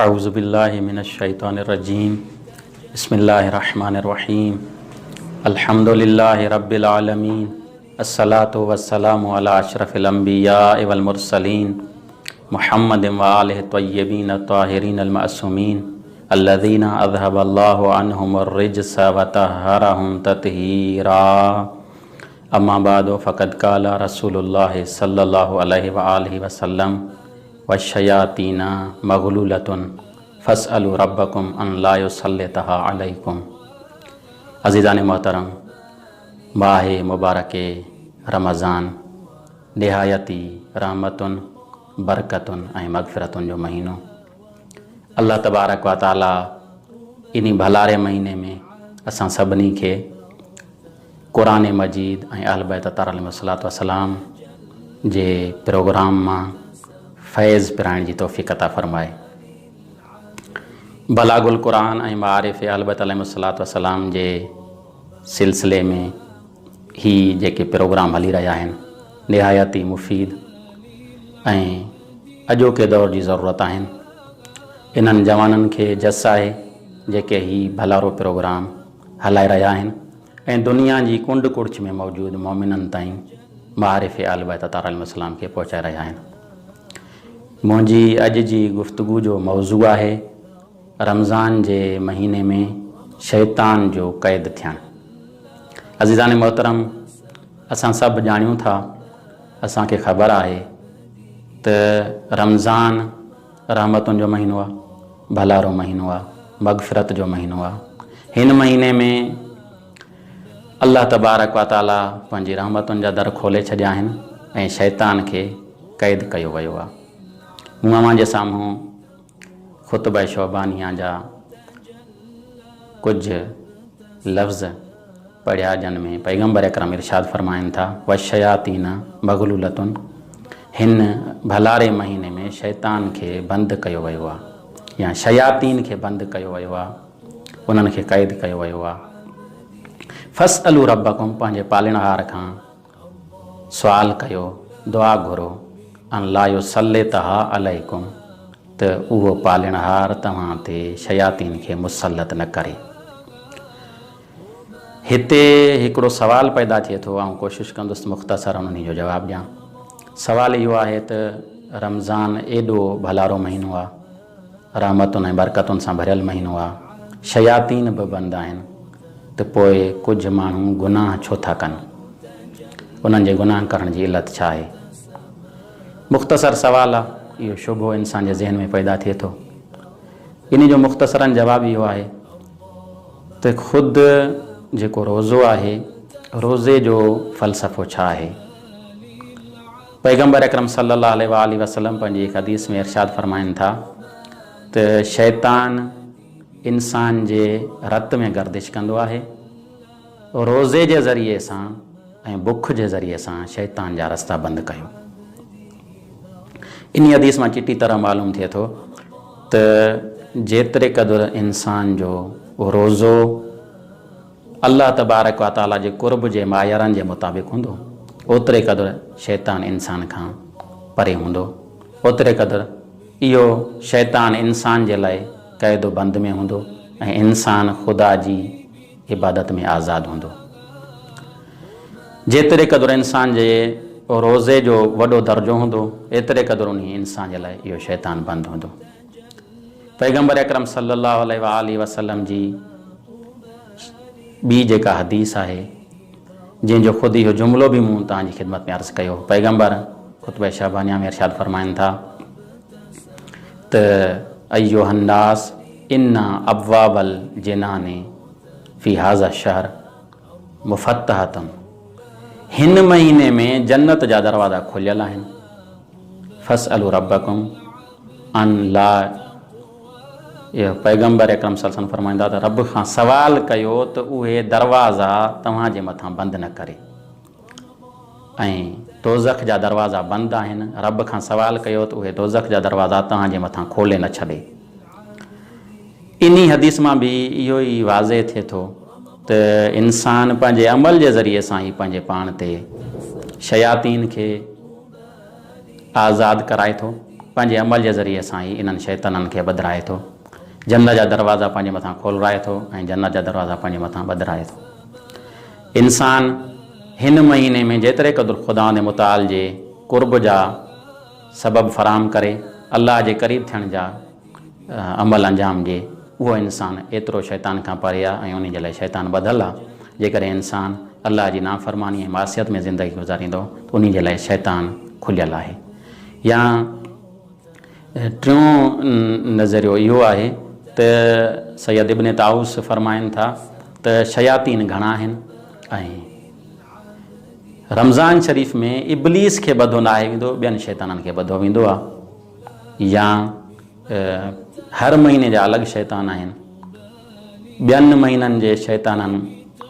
اعوذ باللہ من الشیطان الرجیم بسم اللہ الرحمن الرحیم الحمد للہ رب العالمین الصلاۃ والسلام علی اشرف الانبیاء والمرسلین محمد وآلہ الطیبین الطاہرین المعصومین الذین اذھب اللہ عنہم الرجس وطہرہم تطہیرا اما بعد فقد قال رسول اللہ صلی اللہ علیہ وآلہ وسلم والشیاطین مغلولۃ فاسألوا ربکم ان لا یسلطھا علیکم۔ عزیزان محترم، ماہ مبارک رمضان نہایتی رحمتن برکتن ऐं मग़फ़िरतुनि जो महीनो। अल्लाह तबारक व ताला इन भलारे महीने में असां सभिनी खे क़ुरान मजीद ऐं अहल बैत अलैहिस्सलातु वस्सलाम जे प्रोग्राम मां फैज़ पिराइण जी तौफ़ीक़ अता फ़रमाए। बलागुल क़ुरान ऐं मारिफ़ अहल बैत अलैहिस्सलातु वस्सलाम जे सिलसिले में ही जेके प्रोग्राम हली रहिया आहिनि निहायती मुफ़ीद ऐं अॼोके दौर जी ज़रूरत आहिनि। इन्हनि जवाननि खे जस आहे जेके ही भलारो प्रोग्राम हलाए रहिया आहिनि ऐं दुनिया जी कुंड कुड़च में मौजूदु मोमिननि ताईं मारिफ़ अहल बैत अलैहिस्सलाम खे पहुचाए रहिया आहिनि। मुंहिंजी अॼु जी गुफ़्तगू जो मौज़ू आहे रमज़ान जे महीने में शैतान जो क़ैद थियणु। अज़ीज़ान मोहतरम, असां सभु ॼाणूं था, असांखे ख़बर आहे त रमज़ान रहमतुनि जो महीनो आहे, भलारो महीनो आहे, मग़फ़िरत जो महीनो आहे। हिन महीने में अल्लाह तबारक व ताला पंहिंजी रहमतुनि जा दर खोले छॾिया आहिनि ऐं शैतान खे क़ैद कयो वियो आहे। मूं अव्हां जे साम्हूं ख़ुतबा शौबानिया जा कुझु लफ़्ज़ पढ़िया जन में पैगम्बर अकरम इरशाद फ़रमाइनि था वशयातीन मग़लूलतुन, हिन भलारे महीने में शैतान खे बंदि कयो वियो आहे या शयातीन खे बंदि कयो वियो आहे, उन्हनि खे क़ैद कयो वियो आहे। फ़स्अलू रब्बकुम, पंहिंजे पालणहार खां सुवाल कयो, दुआ घुरो, अन ला युसल्लितहा अलैकुम, त उहो पालणहार तव्हां ते शयातीन खे मुसलत न करे। हिते हिकिड़ो सवाल पैदा थिए थो, ऐं कोशिशि कंदुसि मुख़्तसर उन्हनि जो जवाबु ॾियां। सवाल इहो आहे त रमज़ान एॾो भलारो महीनो आहे, रहमतुनि ऐं बरकतुनि सां भरियल महीनो आहे, शयातीन बि बंदि आहिनि, त पोइ कुझु माण्हू गुनाह छो था कनि? उन्हनि जे गुनाह करण जी इल्लत छा आहे? मुख़्तसर सवाल आहे, इहो शुबो इंसान जे ज़हन में पैदा थिए थो। इन जो मुख़्तसरन जवाबु इहो आहे त ख़ुदि जेको रोज़ो आहे, रोज़े जो फ़लसफ़ो छा आहे? पैगम्बर अकरम सल्लल्लाहु अलैहि वसल्लम पंहिंजी हिकु हदीस में इरशाद फ़रमाइनि था त शैतान इंसान जे रत में गर्दिश कंदो आहे। रोज़े जे ज़रिए सां ऐं बुख जे ज़रिए सां शैतान जा रस्ता बंदि कयो। इन हदीस मां चिटी तरह मालूम थिए थो त जेतिरे क़दुरु इंसान जो रोज़ो अल्लाह तबारक व ताला जे क़ुर्ब जे मायरनि जे मुताबिक़ हूंदो, ओतिरे क़दुरु शैतान इंसान खां परे हूंदो, ओतिरे क़दुरु इहो शैतान इंसान जे लाइ क़ैद बंदि में हूंदो ऐं इंसान ख़ुदा जी इबादत में आज़ादु हूंदो। जेतिरे क़दुरु इंसान जे रोज़े जो वॾो दर्जो हूंदो, एतिरे क़दुरु उन इंसान जे लाइ इहो शैतान बंदि हूंदो। पैगम्बर अकरम सल्लल्लाहु अलैहि वसल्लम जी ॿी जेका हदीस आहे, जंहिंजो ख़ुदि इहो जुमिलो बि मूं तव्हांजी ख़िदमत में अर्ज़ु कयो, पैगम्बर ख़ुतबा शहबानिया में इरशाद फ़रमाइनि था त अय्युहन्नास इन्ना अब्वाबल जिनाने फ़ी हाज़ा शहर मुफ़त्तहतुन, हिन महीने में जन्नत जा दरवाज़ा खुलियल आहिनि। फ़स्अलू रब्बकुम अन ला, इहो पैगम्बर अकरम सल्लल्लाहु अलैहि वसल्लम फ़रमाईंदा त रब खां सवाल कयो त उहे दरवाज़ा तव्हांजे मथां बंदि न करे। ऐं दोज़ख जा दरवाज़ा बंदि आहिनि, रब खां सवाल कयो त उहे दोज़ख जा दरवाज़ा तव्हांजे मथां खोले न छॾे। इन्ही हदीस मां बि इहो ई वाज़े थिए थो त इंसान पंहिंजे अमल जे ज़रिए सां ई पंहिंजे पाण ते शयातीन खे आज़ादु कराए थो पंहिंजे अमल जे ज़रिए सां ई इन्हनि शैताननि खे बदिराए थो। जन्नत जा दरवाज़ा पंहिंजे मथां खोलराए थो ऐं जन्नत जा दरवाज़ा पंहिंजे मथां बदिराए थो। इंसान हिन महीने में जेतिरे क़दुरु ख़ुदा जे मुताल जे क़ुर्ब जा सबब फराहम करे अल्लाह जे क़रीब थियण जा अमल अंजाम ॾिए, उहो इंसानु एतिरो शैतान खां परे आहे ऐं उन जे लाइ शैतान ॿधल आहे। जेकॾहिं इंसानु अल्लाह जी नाफ़रमानी ऐं मासियत में ज़िंदगी गुज़ारींदो त उन जे लाइ शैतान खुलियल आहे। या टियों नज़रियो इहो आहे त सैयद इब्न ताऊस फरमाइनि था त शयातीन घणा आहिनि ऐं रमज़ान शरीफ़ में इब्लीस खे ॿधो न आहे वेंदो, ॿियनि शैताननि खे ॿधो वेंदो आहे। या हर महीने जा अलॻि शैतान आहिनि, ॿियनि महीननि जे शैताननि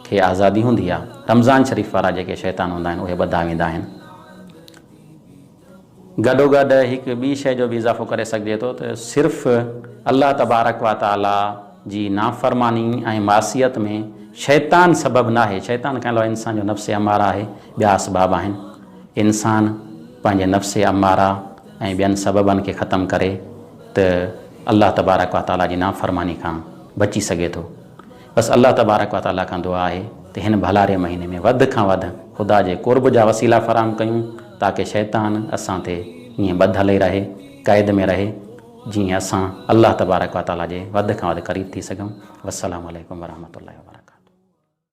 खे आज़ादी हूंदी आहे। रमज़ान शरीफ़ वारा जेके शैतान हूंदा आहिनि उहे ॿधा वेंदा आहिनि। गॾोगॾु हिकु ॿी शइ जो बि इज़ाफ़ो करे सघिजे थो त सिर्फ़ु अल्लाह तबारक व ताला जी नाफ़रमानी ऐं मासियत में शैतान सबबु न आहे। शैतान खां अलावा इंसान जो नफ़्स अमारा आहे, ॿिया असबाब आहिनि। इंसान पंहिंजे नफ़्स अमारा ऐं ॿियनि सबबनि खे ख़तमु करे त अल्लाह तबारक व ताला जी नाफ़रमानी खां बची सघे थो। बसि अल्लाह तबारक व ताला खां दुआ आहे त हिन भलारे महीने में वधि खां वधि ख़ुदा जे क़ुर्ब जा वसीला फराहम कयूं ताकी शैतान असां ते ईअं ॿधल ई रहे, क़ैद में रहे, जीअं असां अल्लाह तबारक व ताला जे वधि खां वधि क़रीब थी सघूं। वस्सलामु अलैकुम वरहमतुल्लाहि वबरकातुहू।